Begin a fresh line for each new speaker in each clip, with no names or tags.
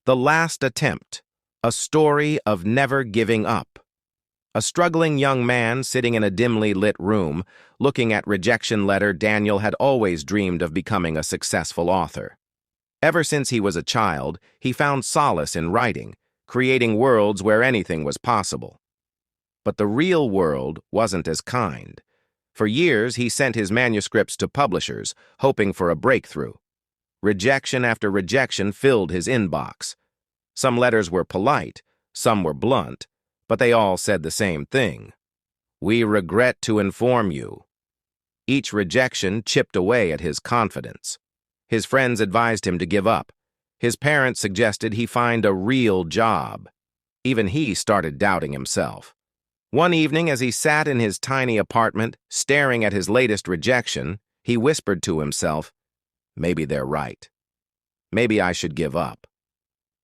The Last Attempt, a story of never giving up. A struggling young man sitting in a dimly lit room, looking at rejection letter, Daniel had always dreamed of becoming a successful author. Ever since he was a child, he found solace in writing, creating worlds where anything was possible. But the real world wasn't as kind. For years, he sent his manuscripts to publishers, hoping for a breakthrough. Rejection after rejection filled his inbox. Some letters were polite, some were blunt, but they all said the same thing. "We regret to inform you." Each rejection chipped away at his confidence. His friends advised him to give up. His parents suggested he find a real job. Even he started doubting himself. One evening, as he sat in his tiny apartment, staring at his latest rejection, he whispered to himself, "Maybe they're right. Maybe I should give up."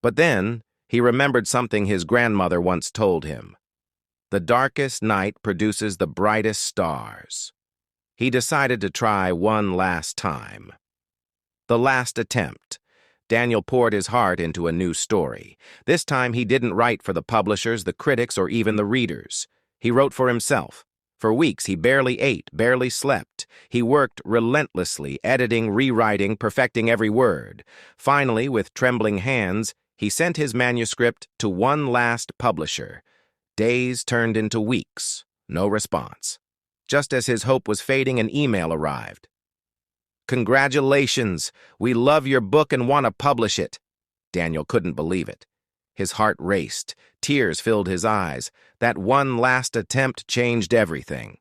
But then, he remembered something his grandmother once told him. The darkest night produces the brightest stars. He decided to try one last time. The Last Attempt. Daniel poured his heart into a new story. This time he didn't write for the publishers, the critics, or even the readers. He wrote for himself. For weeks he barely ate, barely slept. He worked relentlessly, editing, rewriting, perfecting every word. Finally, with trembling hands, he sent his manuscript to one last publisher. Days turned into weeks. No response. Just as his hope was fading, an email arrived. "Congratulations! We love your book and want to publish it." Daniel couldn't believe it. His heart raced. Tears filled his eyes. That one last attempt changed everything.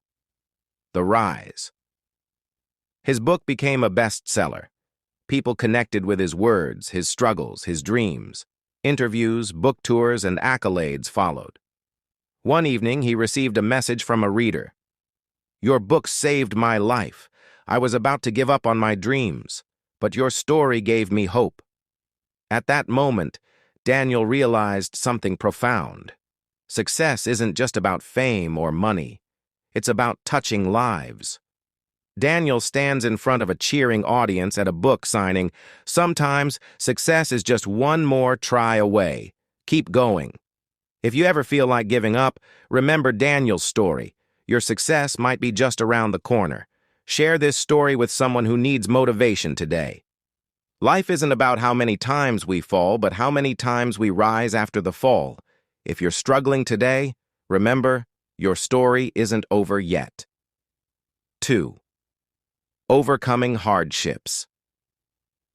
The Rise. His book became a bestseller. People connected with his words, his struggles, his dreams. Interviews, book tours, and accolades followed. One evening, he received a message from a reader. "Your book saved my life. I was about to give up on my dreams, but your story gave me hope." At that moment, Daniel realized something profound. Success isn't just about fame or money. It's about touching lives. Daniel stands in front of a cheering audience at a book signing. Sometimes, success is just one more try away. Keep going. If you ever feel like giving up, remember Daniel's story. Your success might be just around the corner. Share this story with someone who needs motivation today. Life isn't about how many times we fall, but how many times we rise after the fall. If you're struggling today, remember, your story isn't over yet. 2. Overcoming hardships.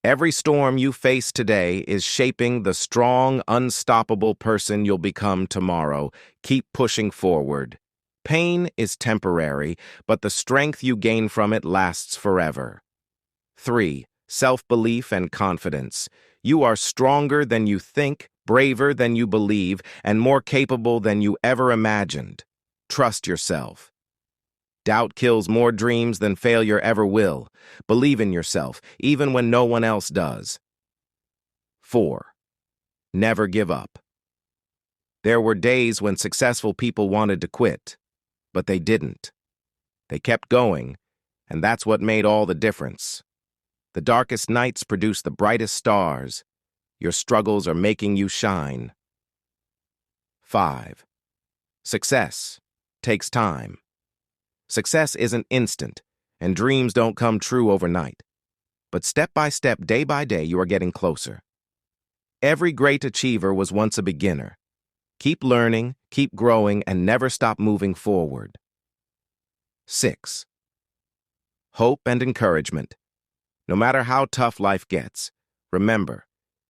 Every storm you face today is shaping the strong, unstoppable person you'll become tomorrow. Keep pushing forward. Pain is temporary, but the strength you gain from it lasts forever. 3. Self-belief and confidence. You are stronger than you think, braver than you believe, and more capable than you ever imagined. Trust yourself. Doubt kills more dreams than failure ever will. Believe in yourself, even when no one else does. 4. Never give up. There were days when successful people wanted to quit. But they didn't. They kept going, and that's what made all the difference. The darkest nights produce the brightest stars. Your struggles are making you shine. 5. Success takes time. Success isn't instant, and dreams don't come true overnight. But step by step, day by day, you are getting closer. Every great achiever was once a beginner. Keep learning, keep growing, and never stop moving forward. 6. Hope and encouragement. No matter how tough life gets, remember,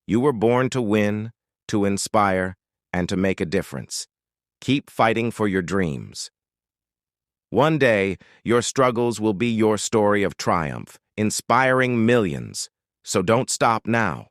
you were born to win, to inspire, and to make a difference. Keep fighting for your dreams. One day, your struggles will be your story of triumph, inspiring millions. So don't stop now.